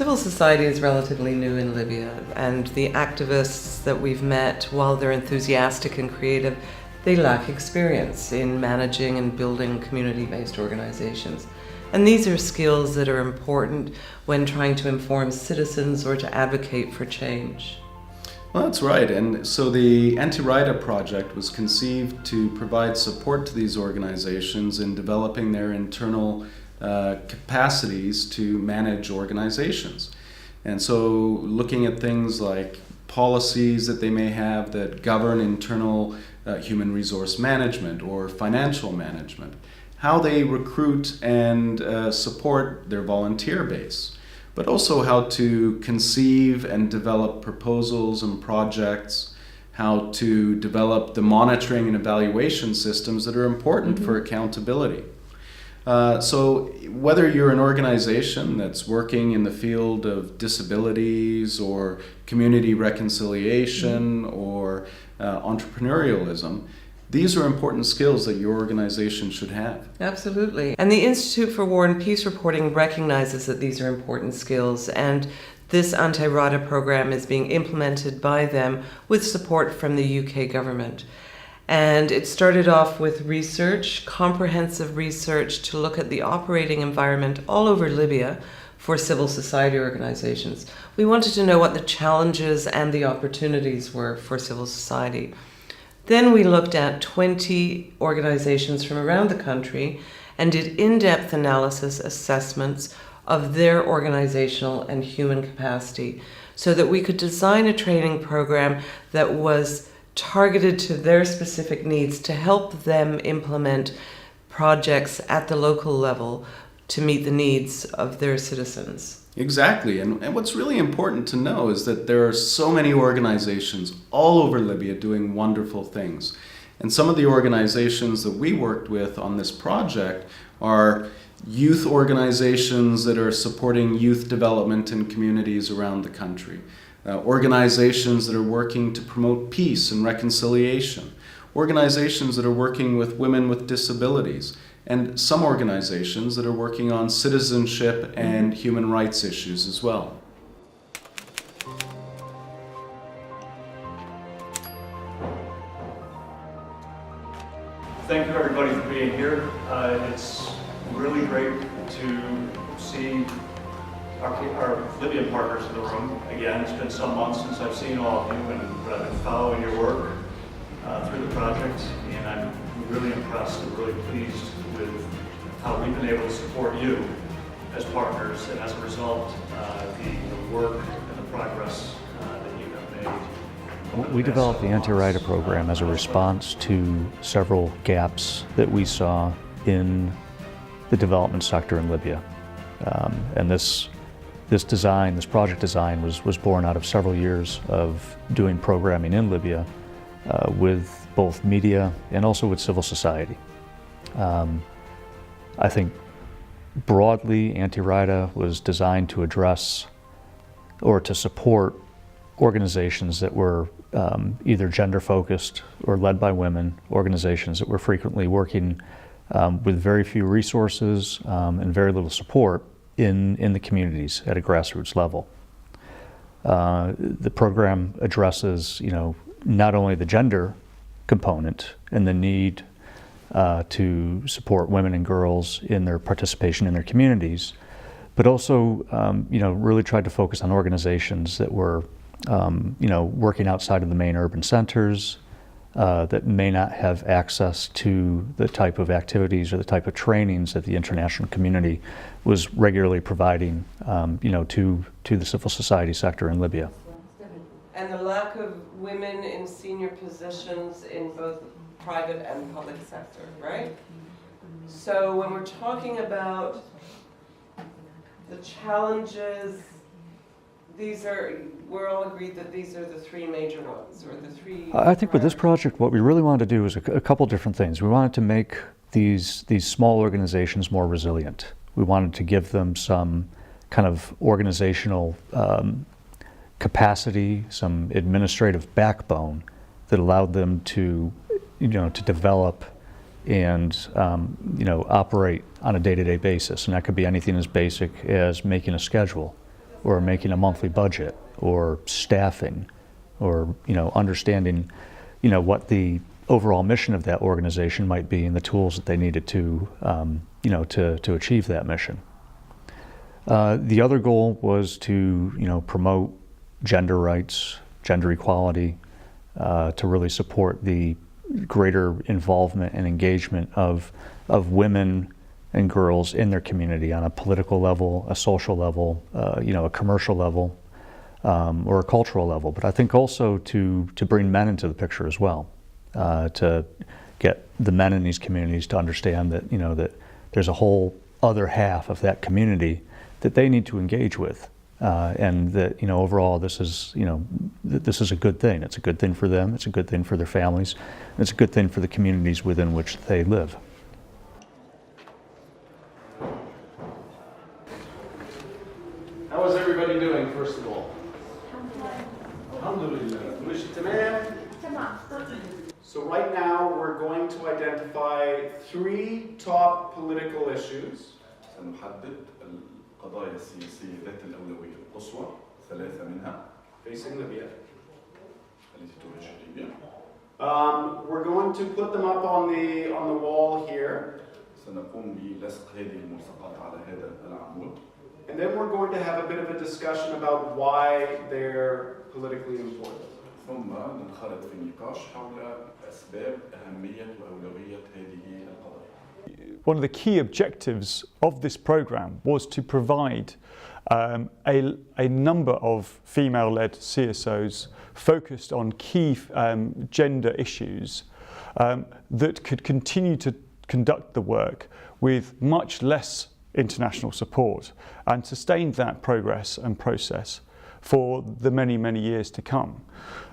civil society is relatively new in Libya, and the activists that we've met, while they're enthusiastic and creative, they lack experience in managing and building community-based organizations. And these are skills that are important when trying to inform citizens or to advocate for change. Well, that's right. And so the Anty Reada project was conceived to provide support to these organizations in developing their internal capacities to manage organizations. And so looking at things like policies that they may have that govern internal human resource management or financial management, how they recruit and support their volunteer base, but also how to conceive and develop proposals and projects, how to develop the monitoring and evaluation systems that are important for accountability. So whether you're an organization that's working in the field of disabilities or community reconciliation or entrepreneurialism, these are important skills that your organization should have. Absolutely. And the Institute for War and Peace Reporting recognizes that these are important skills, and this Anty Reada program is being implemented by them with support from the UK government. And it started off with research, comprehensive research to look at the operating environment all over Libya for civil society organizations. We wanted to know what the challenges and the opportunities were for civil society. Then we looked at 20 organizations from around the country and did in-depth analysis assessments of their organizational and human capacity so that we could design a training program that was targeted to their specific needs to help them implement projects at the local level to meet the needs of their citizens. Exactly, and what's really important to know is that there are so many organizations all over Libya doing wonderful things. And some of the organizations that we worked with on this project are youth organizations that are supporting youth development in communities around the country. Organizations that are working to promote peace and reconciliation, organizations that are working with women with disabilities, and some organizations that are working on citizenship and human rights issues as well. Thank you everybody for being here. It's really great to see our Libyan partners in the room again. It's been some months since I've seen all of you, and I've been following your work through the project, and I'm really impressed and really pleased with how we've been able to support you as partners, and as a result, the work and the progress that you have made. We developed the Anty Reada program as a response to several gaps that we saw in the development sector in Libya. And this project design was born out of several years of doing programming in Libya with both media and also with civil society. I think broadly, Anty Reada was designed to address or to support organizations that were either gender-focused or led by women, organizations that were frequently working with very few resources and very little support in the communities at a grassroots level. The program addresses, not only the gender component and the need to support women and girls in their participation in their communities, but also, really tried to focus on organizations that were, working outside of the main urban centers, that may not have access to the type of activities or the type of trainings that the international community was regularly providing, to the civil society sector in Libya. And the lack of women in senior positions in both private and public sector, right? So when we're talking about the challenges, we're all agreed that these are the three major ones, or the three... I think with this project, what we really wanted to do is a couple different things. We wanted to make these small organizations more resilient. We wanted to give them some kind of organizational capacity, some administrative backbone that allowed them to, to develop and, operate on a day-to-day basis. And that could be anything as basic as making a schedule or making a monthly budget, or staffing, or understanding what the overall mission of that organization might be and the tools that they needed to to achieve that mission. The other goal was to promote gender rights, gender equality, to really support the greater involvement and engagement of women and girls in their community on a political level, a social level, a commercial level, or a cultural level. But I think also to bring men into the picture as well, to get the men in these communities to understand that that there's a whole other half of that community that they need to engage with, and that overall this is this is a good thing. It's a good thing for them. It's a good thing for their families. And it's a good thing for the communities within which they live. How is everybody doing, first of all? Alhamdulillah. So right now we're going to identify 3 top political issues. سنحدد القضايا السياسية ذات الأولوية القصوى 3 منها Facing Libya. التي تواجه ليبيا. We're going to put them up on the wall here. سنقوم بلصق هذه الملصقات على هذا العمود. And then we're going to have a bit of a discussion about why they're politically important. ثم ننخرط في نقاش حول أسباب أهمية وأولوية هذه القضايا. One of the key objectives of this program was to provide a number of female-led CSOs focused on key gender issues that could continue to conduct the work with much less international support and sustain that progress and process for the many, many years to come.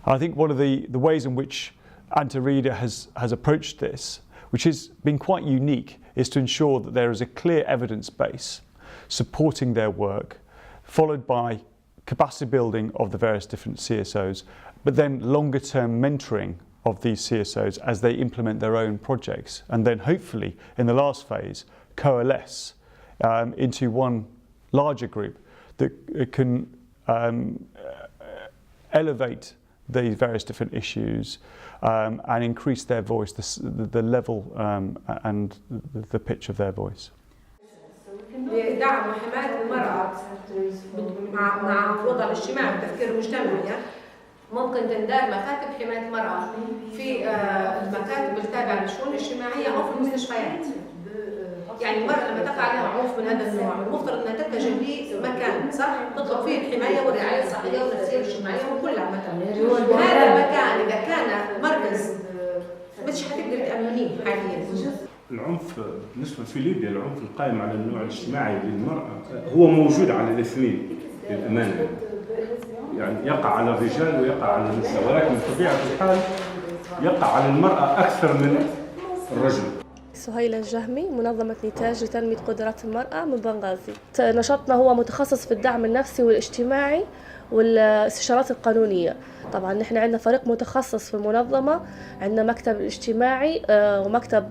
I think one of the ways in which Anty Reada has approached this, which has been quite unique, is to ensure that there is a clear evidence base supporting their work, followed by capacity building of the various different CSOs, but then longer term mentoring of these CSOs as they implement their own projects, and then hopefully in the last phase coalesce into one larger group that can elevate these various different issues and increase their voice, the level and the pitch of their voice. لدعم وحماية المرأة مع الوضع الاجتماعي والتفكير المجتمعي ممكن تندار مكاتب حماية المرأة في المكاتب التابعة للشؤون الاجتماعية أو في المستشفيات. يعني المرأة لما تقع عليها عنف من هذا النوع المفترض أنها تتجه لمكان صح تطلب فيه الحماية والرعاية الصحية والنفسية والاجتماعية وكلها مثلا. هذا المكان إذا كان مركز مش حتقدر تأمنيه حاليا. العنف بالنسبة في ليبيا العنف القائم على النوع الاجتماعي للمرأة هو موجود على الاثنين للأمانة. يعني يقع على الرجال ويقع على النساء، ولكن بطبيعة الحال يقع على المرأة أكثر من الرجل. سهيلة الجهمي، منظمة نتاج لتنمية قدرات المرأة من بنغازي. نشاطنا هو متخصص في الدعم النفسي والاجتماعي والاستشارات القانونية. طبعا نحن عندنا فريق متخصص في المنظمة، عندنا مكتب الاجتماعي ومكتب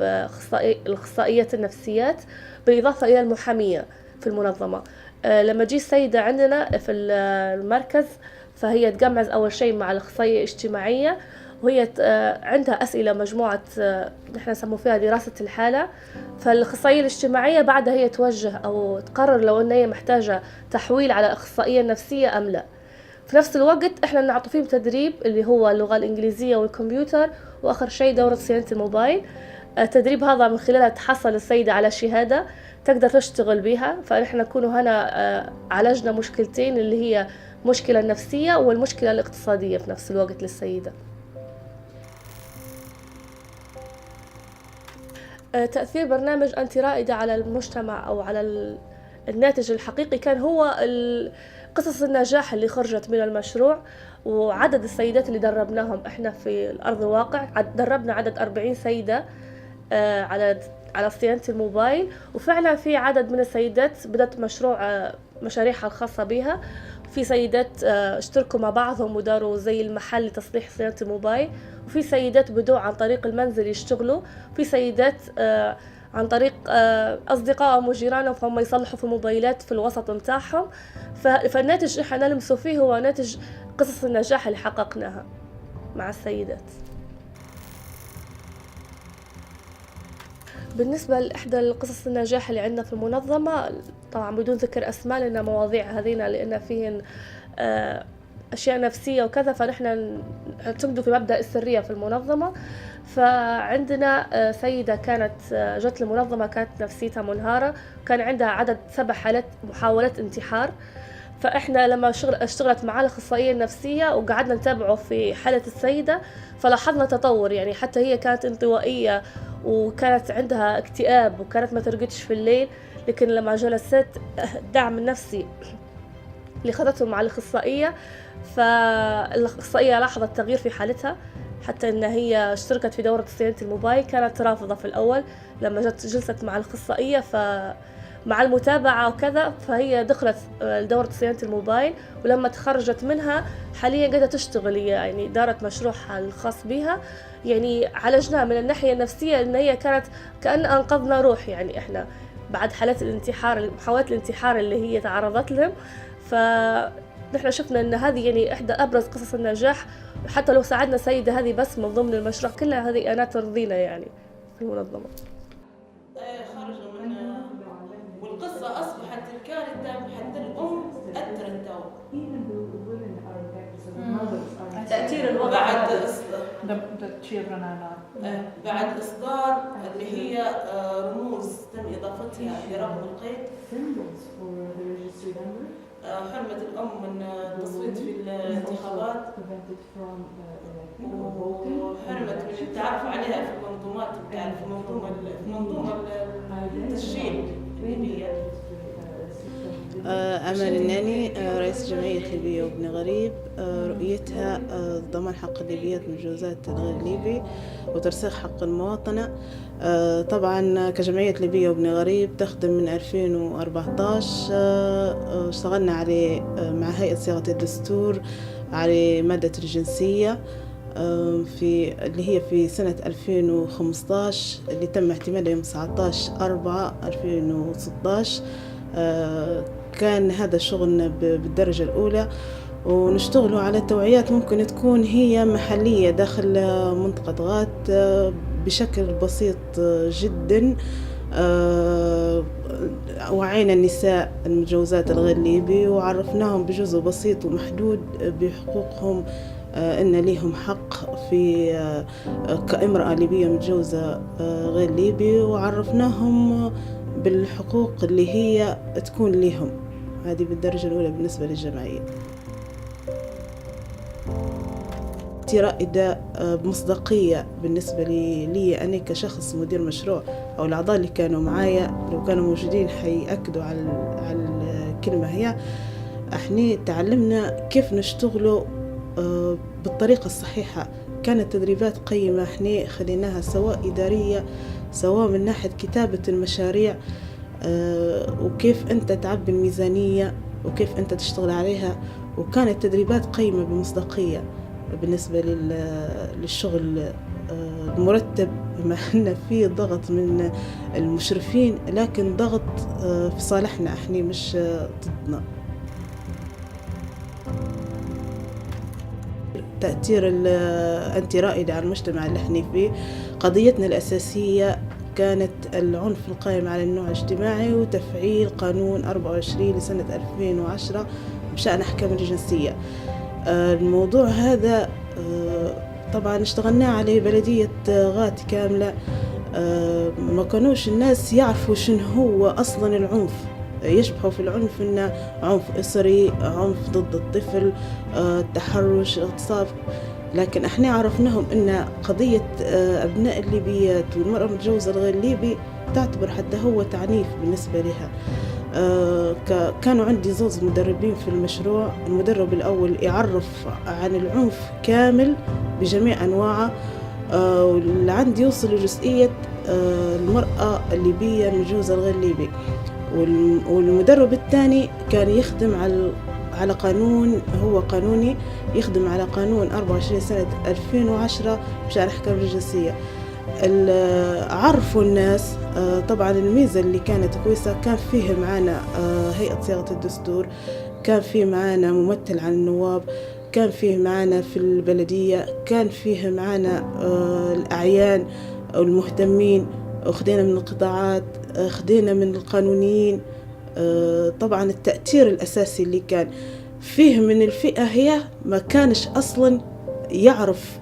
الأخصائية النفسيات بالإضافة إلى المحامية في المنظمة. لما تجي السيدة عندنا في المركز فهي تجمع أول شيء مع الأخصائية الاجتماعية، وهي عندها أسئلة مجموعة نحن نسمو فيها دراسة الحالة. فالأخصائية الاجتماعية بعدها هي توجه أو تقرر لو أن هي محتاجة تحويل على الأخصائية النفسية أم لا. في نفس الوقت إحنا نعطي فيهم تدريب اللي هو اللغة الإنجليزية والكمبيوتر، وآخر شيء دورة صيانة الموبايل. التدريب هذا من خلالها تحصل السيدة على شهادة تقدر تشتغل بها. فنحن نكون هنا عالجنا مشكلتين اللي هي المشكلة النفسية والمشكلة الاقتصادية في نفس الوقت للسيدة. تأثير برنامج أنتي رائدة على المجتمع أو على الناتج الحقيقي كان هو قصص النجاح اللي خرجت من المشروع، وعدد السيدات اللي دربناهم إحنا في الأرض الواقع. دربنا عدد 40 سيدة على صيانة الموبايل، وفعلا في عدد من السيدات بدأت مشاريعها الخاصة بها. في سيدات اشتركوا مع بعضهم وداروا زي المحل لتصليح صيانة الموبايل، وفي سيدات بدوا عن طريق المنزل يشتغلوا، في سيدات عن طريق أصدقائهم وجيرانهم، فهم يصلحوا في الموبايلات في الوسط متاعهم. فالناتج إحنا نلمسه فيه هو ناتج قصص النجاح اللي حققناها مع السيدات. بالنسبة لإحدى القصص النجاح اللي عندنا في المنظمة، طبعا بدون ذكر أسماء لأن مواضيع هذينا لأن فيهن أشياء نفسية وكذا، فنحن نعتمد في مبدأ السرية في المنظمة. فعندنا سيدة كانت جت المنظمة كانت نفسيتها منهارة، كان عندها عدد 7 حالات محاولات انتحار. فإحنا لما اشتغلت معاه الأخصائية النفسية وقعدنا نتابعه في حالة السيدة، فلاحظنا تطور. يعني حتى هي كانت انطوائية وكانت عندها اكتئاب وكانت ما ترقدش في الليل، لكن لما جلست الدعم النفسي اللي خذته مع الأخصائية، فالأخصائية لاحظت تغيير في حالتها، حتى إن هي اشتركت في دورة صيانة الموبايل. كانت رافضة في الأول، لما جلست مع الأخصائية مع المتابعة وكذا، فهي دخلت دورة صيانة الموبايل، ولما تخرجت منها حاليا قاعدة تشتغل. يعني دارت مشروعها الخاص بها، يعني عالجناها من الناحية النفسية، إن هي كانت كأن أنقذنا روح. يعني إحنا بعد حالات الانتحار، محاولات الانتحار اللي هي تعرضت لهم، فنحن شفنا إن هذه يعني إحدى أبرز قصص النجاح. حتى لو ساعدنا سيدة هذه بس من ضمن المشروع كلها، هذه أنا ترضينا يعني في المنظمة. خرجوا من والقصة أصبحت الكارثة حتى الأم أثرت تأثير الوضع بعد إصدار اللي هي رموز تم إضافتها لرقم القيد، حرمت الأم من التصويت في الانتخابات، وحرمت من التعرف عليها في المنظومات، في منظومة التسجيل الليبية. أمل الناني، رئيس جمعية ليبية وابن غريب. رؤيتها ضمان حق الليبيات من الجوازات الغير ليبي وترسيخ حق المواطنة. طبعا كجمعية ليبية وابن غريب تخدم من 2014. اشتغلنا عليه مع هيئة صياغة الدستور على مادة الجنسية اللي هي في سنة 2015 اللي تم اعتمادها يوم 19/4/2016. كان هذا شغلنا بالدرجة الأولى، ونشتغلوا على توعيات ممكن تكون هي محلية داخل منطقة غات بشكل بسيط جدا. وعينا النساء المتجوزات الغير ليبي وعرفناهم بجزء بسيط ومحدود بحقوقهم، إن ليهم حق في كامرأة ليبية متجوزة غير ليبي، وعرفناهم بالحقوق اللي هي تكون لهم. هذه بالدرجة الأولى بالنسبة للجمعية. أنتي رائدة بمصداقية بالنسبة لي أنا كشخص مدير مشروع، أو الأعضاء اللي كانوا معايا لو كانوا موجودين حيأكدوا على الكلمة هي احنا تعلمنا كيف نشتغلوا بالطريقة الصحيحة. كانت تدريبات قيمة احنا خليناها سواء إدارية سواء من ناحية كتابة المشاريع، وكيف أنت تعبي الميزانية وكيف أنت تشتغل عليها. وكانت تدريبات قيمة بمصداقية بالنسبة للشغل المرتب، بما أن فيه ضغط من المشرفين لكن ضغط في صالحنا احنا مش ضدنا. تأثير أنتي رائدة على المجتمع اللي احنا فيه، قضيتنا الأساسية كانت العنف القائم على النوع الاجتماعي وتفعيل قانون 24 لسنة 2010 بشأن أحكام الجنسية. الموضوع هذا طبعا اشتغلنا عليه بلدية غات كاملة. ما كانوش الناس يعرفوا شنو هو أصلا العنف، يشبهوا في العنف إنه عنف أسري، عنف ضد الطفل، التحرش، الاغتصاب. لكن احنا عرفناهم إن قضية أبناء الليبيات والمرأة المتجوزة الغير ليبي تعتبر حتى هو تعنيف بالنسبة لها. كانوا عندي زوج مدربين في المشروع. المدرب الأول يعرف عن العنف كامل بجميع أنواعه، واللي عندي يوصل لجزئية المرأة الليبية المتجوزة الغير ليبي. والمدرب الثاني كان يخدم على قانون هو قانوني، يخدم على قانون 24 سنة 2010 بشأن أحكام الجنسية. عرفوا الناس. طبعا الميزة اللي كانت كويسة كان فيه معنا هيئة صياغة الدستور، كان فيه معنا ممثل عن النواب، كان فيه معنا في البلدية، كان فيه معنا الأعيان والمهتمين، وخدينا من القطاعات، خدينا من القانونيين. طبعا التأثير الأساسي اللي كان فيه من الفئة هي ما كانش أصلا يعرف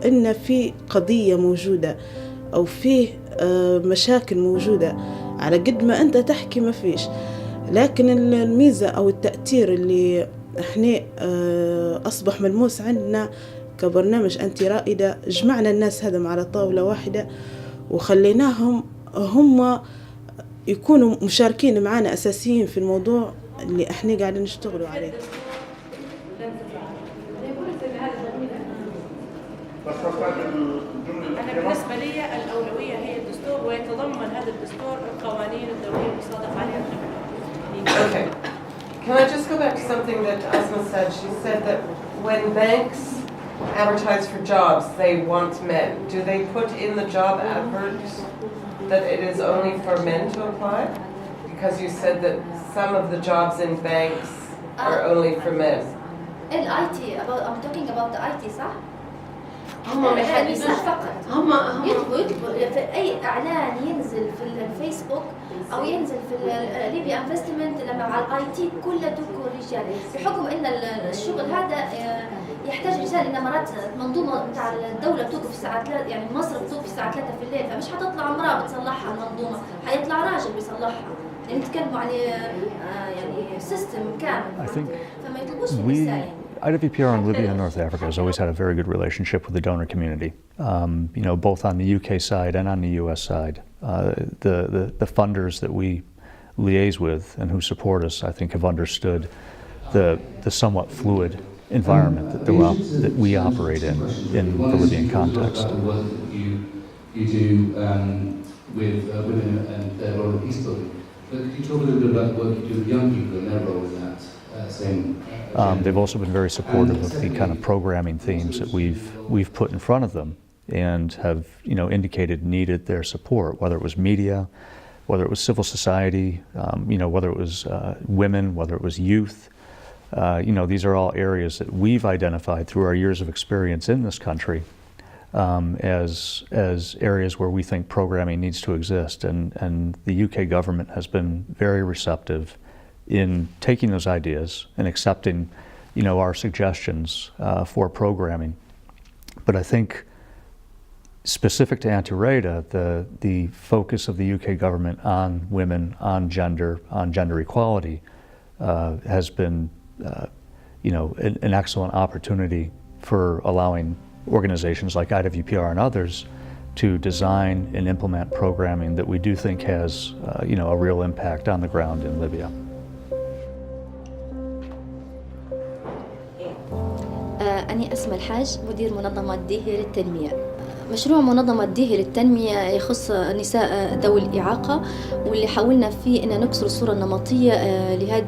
إن في قضية موجودة أو فيه مشاكل موجودة. على قد ما أنت تحكي ما فيش، لكن الميزة أو التأثير اللي احنا أصبح ملموس عندنا كبرنامج أنتي رائدة، جمعنا الناس هذا على طاولة واحدة وخليناهم هم يكونوا مشاركين معنا أساسيين في الموضوع اللي احنا قاعدين نشتغلوا عليه. أنا بالنسبة لي الأولوية هي الدستور، ويتضمن هذا الدستور القوانين الدولية المصادق عليها. Okay. Can I just go back to something that Asma said? She said that when banks advertise for jobs, they want men. Do they put in the job adverts that it is only for men to apply? Because you said that some of the jobs in banks are only for men. IT, I'm talking about the IT, صح؟ هم النساء فقط. هم يطلبوا في أي إعلان ينزل في الفيسبوك أو ينزل في ليبيا انفستمنت لما على IT كله تكون رجال، بحكم إن الشغل هذا يحتاج رجال. إن مرات المنظومة بتاع الدولة بتوقف الساعة 3، يعني المصرف بتوقف الساعة 3 في الليل، فمش حتطلع امرأة بتصلحها المنظومة، حيطلع راجل بيصلحها. يعني نتكلموا عن يعني سيستم كامل، فما يطلبوش النساء يعني. IWPR in Libya and North Africa has always had a very good relationship with the donor community, both on the UK side and on the US side. The funders that we liaise with and who support us, I think, have understood the somewhat fluid environment that we operate in the Libyan context. You do with women and their role in peace building. But could you talk a little bit about the work you do with young people and their role in that? They've also been very supportive of the kind of programming themes that we've put in front of them, and have indicated needed their support, whether it was media, whether it was civil society, whether it was women, whether it was youth. These are all areas that we've identified through our years of experience in this country as areas where we think programming needs to exist, and the UK government has been very receptive in taking those ideas and accepting, our suggestions for programming. But I think specific to Anty Reada, the focus of the UK government on women, on gender equality, has been, an excellent opportunity for allowing organizations like IWPR and others to design and implement programming that we do think has, a real impact on the ground in Libya. أنا أسمى الحاج، مدير منظمة ديهي للتنمية. مشروع منظمة ديهي للتنمية يخص نساء ذوي الإعاقة، واللي حاولنا فيه أن نكسر الصورة النمطية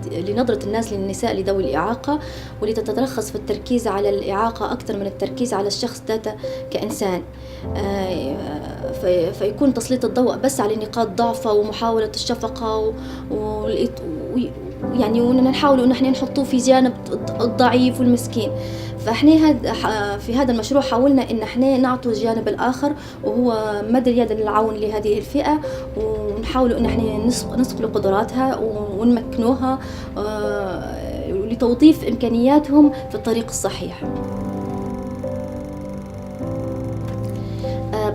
لنظرة الناس للنساء لذوي الإعاقة، واللي تترخص في التركيز على الإعاقة أكثر من التركيز على الشخص ذاته كإنسان. فيكون تسليط الضوء بس على نقاط ضعفه ومحاولة الشفقة يعني ونحاول ان احنا نحطوه في جانب الضعيف والمسكين. فاحنا في هذا المشروع حاولنا ان احنا نعطوا الجانب الاخر، وهو مد اليد للعون لهذه الفئة، ونحاول ان احنا نصقل قدراتها ونمكنوها لتوظيف امكانياتهم في الطريق الصحيح.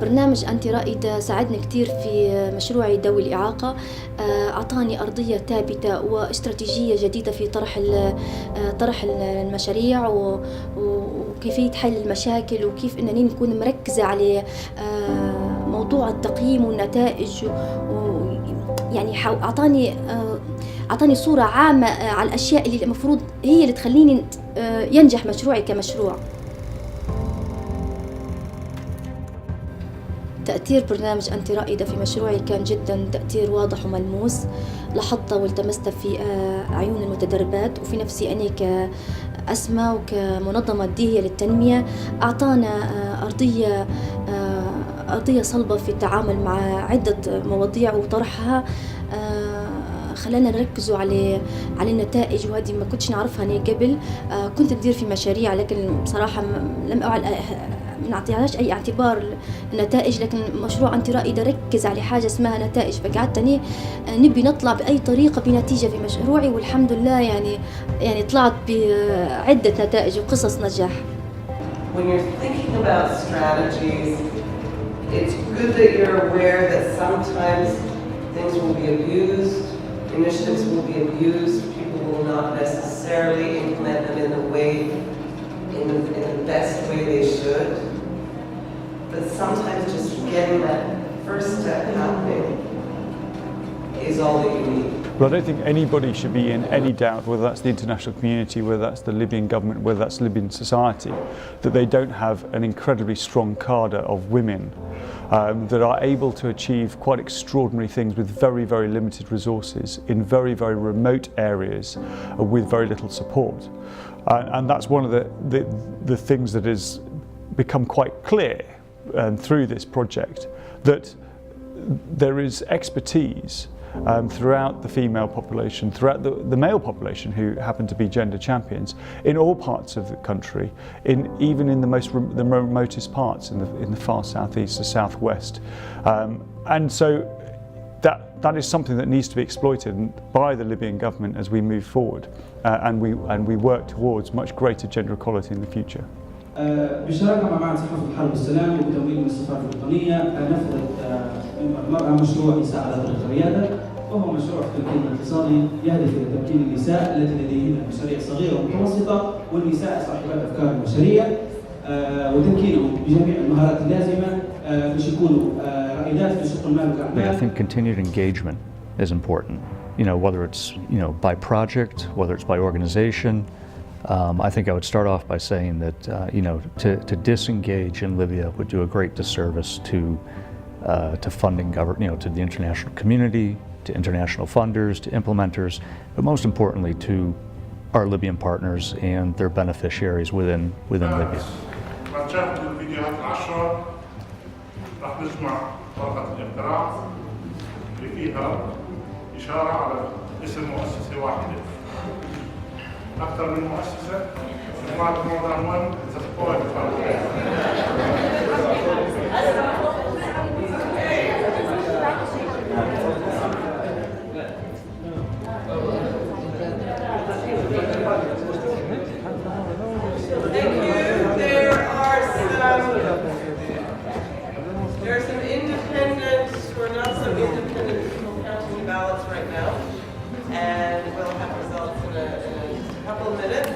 برنامج أنتي رائدة ساعدني كتير في مشروعي ذوي الإعاقة، أعطاني أرضية ثابتة واستراتيجية جديدة في طرح المشاريع وكيفية حل المشاكل، وكيف أنني نكون مركزة على موضوع التقييم والنتائج، يعني أعطاني صورة عامة على الأشياء اللي المفروض هي اللي تخليني ينجح مشروعي كمشروع. تأثير برنامج أنتي رائدة في مشروعي كان جدا تأثير واضح وملموس، لاحظته والتمسته في عيون المتدربات وفي نفسي أنا كأسمى وكمنظمة ديهية للتنمية. أعطانا أرضية صلبة في التعامل مع عدة مواضيع وطرحها خلانا نركزوا على النتائج، وهذه ما كنتش نعرفها أنا قبل. كنت ندير في مشاريع لكن بصراحة لم أعد ما نعطيهاش أي اعتبار النتائج، لكن مشروع أنتي رائدة ركز على حاجة اسمها نتائج، فقعدت أنا نبي نطلع بأي طريقة بنتيجة في مشروعي، والحمد لله يعني طلعت بعدة نتائج وقصص نجاح. When you're thinking about strategies, it's good that you're aware that sometimes things will be abused, initiatives will be abused, people will not necessarily implement them in the best way they should. But sometimes just getting that first step happening is all that you need. But I don't think anybody should be in any doubt, whether that's the international community, whether that's the Libyan government, whether that's Libyan society, that they don't have an incredibly strong cadre of women that are able to achieve quite extraordinary things with very, very limited resources in very, very remote areas with very little support. And that's one of the things that has become quite clear through this project, that there is expertise throughout the female population, throughout the male population who happen to be gender champions in all parts of the country, even in the remotest parts in the far southeast, the southwest, and so that is something that needs to be exploited by the Libyan government as we move forward, and we work towards much greater gender equality in the future. بشراكة مع معهد ثقافة الحرب والسلام وبتمويل من السفارة الوطنية نفذت المرأة مشروع نساء على طريق الريادة، وهو مشروع في التمكين الاقتصادي يهدف إلى تمكين النساء التي لديهن مشاريع صغيرة ومتوسطة والنساء صاحبات أفكار مشاريع وتمكينهم بجميع المهارات اللازمة باش يكونوا رائدات في سوق المال والأعمال. I think continued engagement is important. Whether it's by project, whether it's by organization. I think I would start off by saying that to disengage in Libya would do a great disservice to funding to the international community, to international funders, to implementers, but most importantly to our Libyan partners and their beneficiaries within Libya. الفيديوهات 10 راح نجمع ورقة الإقتراع اللي فيها إشارة على اسم مؤسسة واحدة. أكثر من مؤسسة more than one is a spoiled Thank you. There are some independent, or not so independent people counting ballots right now, and we'll have results in a couple of minutes,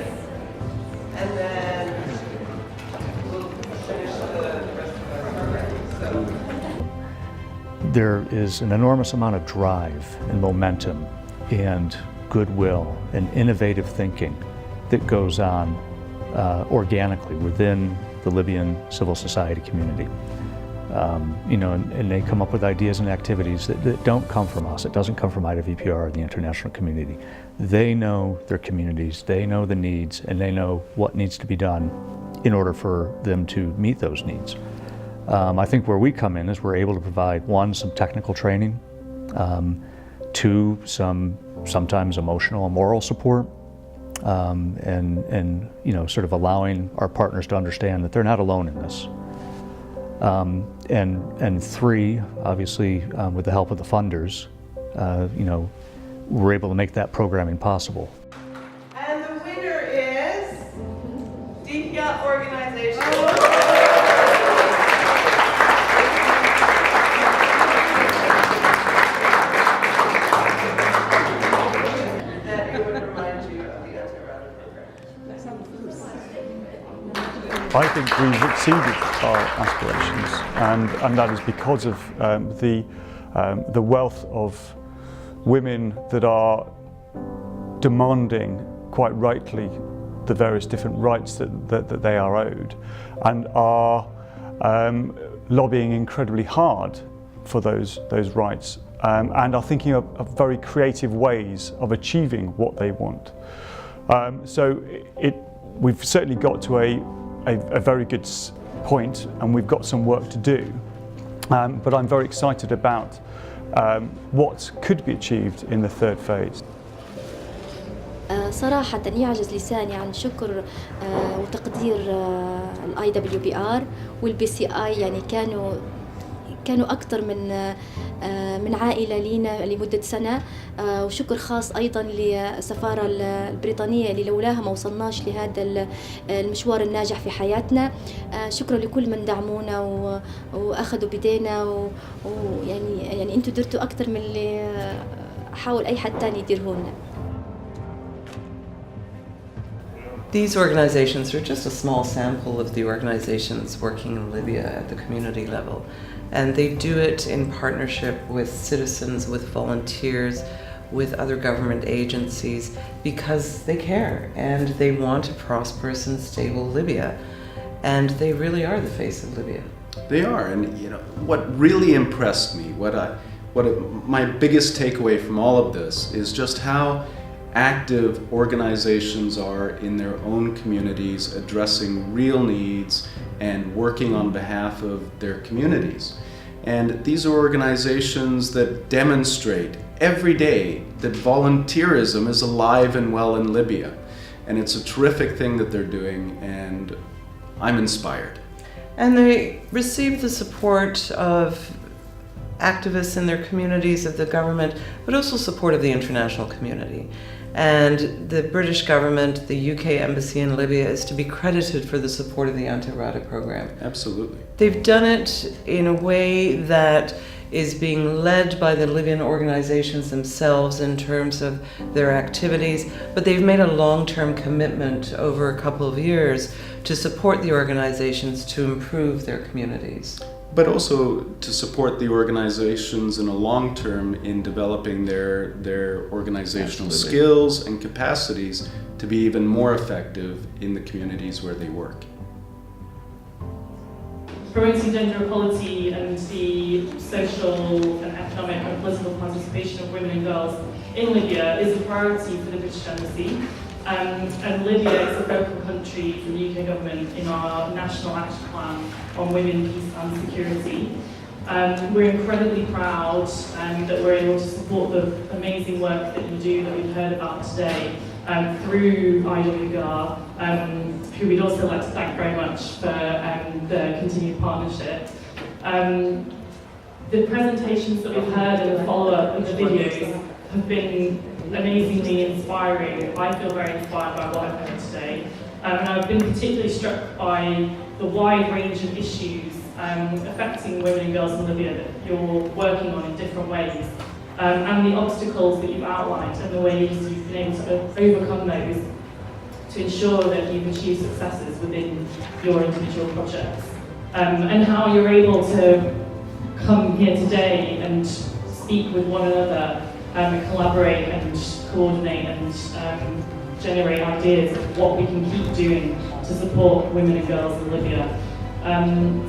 and then we'll finish the rest of our program. So. There is an enormous amount of drive and momentum and goodwill and innovative thinking that goes on organically within the Libyan civil society community. And they come up with ideas and activities that don't come from us. It doesn't come from IWPR or the international community. They know their communities, they know the needs, and they know what needs to be done in order for them to meet those needs. I think where we come in is we're able to provide, one, some technical training, two, sometimes emotional and moral support, and sort of allowing our partners to understand that they're not alone in this. And three, obviously, with the help of the funders, we're able to make that programming possible. And the winner is DIHIA organization. That it would remind you of the Anty Reada program. I think we've exceeded our aspirations, and that is because of the wealth of women that are demanding, quite rightly, the various different rights that they are owed, and are lobbying incredibly hard for those rights, and are thinking of very creative ways of achieving what they want. So we've certainly got to a very good point, and we've got some work to do, but I'm very excited about what could be achieved in the third phase. صراحة يعجز لساني عن شكر وتقدير ال IWPR وال BCI، يعني كانوا أكثر من عائلة لينا لمدة سنة، وشكر خاص أيضا للسفارة البريطانية اللي لولاها ما وصلناش لهذا المشوار الناجح في حياتنا. شكرا لكل من دعمونا وأخذوا بيدينا، ويعني أنتوا درتوا أكثر من اللي حاول أي حد تاني يديره لنا. These organizations are just a small sample of the organizations working in Libya at the community level. And they do it in partnership with citizens, with volunteers, with other government agencies, because they care and they want a prosperous and stable Libya. And they really are the face of Libya. They are, and what really impressed me, my biggest takeaway from all of this is just how active organizations are in their own communities, addressing real needs and working on behalf of their communities. And these are organizations that demonstrate every day that volunteerism is alive and well in Libya. And it's a terrific thing that they're doing, and I'm inspired. And they receive the support of activists in their communities, of the government, but also support of the international community. And the British government, the UK embassy in Libya, is to be credited for the support of the Anty Reada program. Absolutely. They've done it in a way that is being led by the Libyan organizations themselves in terms of their activities, but they've made a long-term commitment over a couple of years to support the organizations to improve their communities. But also to support the organizations in a long term in developing their organizational skills and capacities to be even more effective in the communities where they work. Promoting gender equality and the social and economic and political participation of women and girls in Libya is a priority for the British Embassy. And Libya is a focal country for the UK government in our National Action Plan on Women, Peace and Security. We're incredibly proud that we're able to support the amazing work that you do, that we've heard about today, through IWPR, who we'd also like to thank very much for the continued partnership. The presentations that we've heard and the follow-up and the videos have been amazingly inspiring. I feel very inspired by what I've heard today. And I've been particularly struck by the wide range of issues affecting women and girls in Libya that you're working on in different ways, and the obstacles that you've outlined and the ways you've been able to overcome those to ensure that you've achieved successes within your individual projects, and how you're able to come here today and speak with one another, collaborate and coordinate and generate ideas of what we can keep doing to support women and girls in Libya.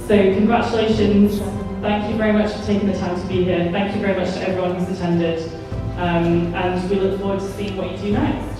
So congratulations, thank you very much for taking the time to be here, thank you very much to everyone who's attended, and we look forward to seeing what you do next.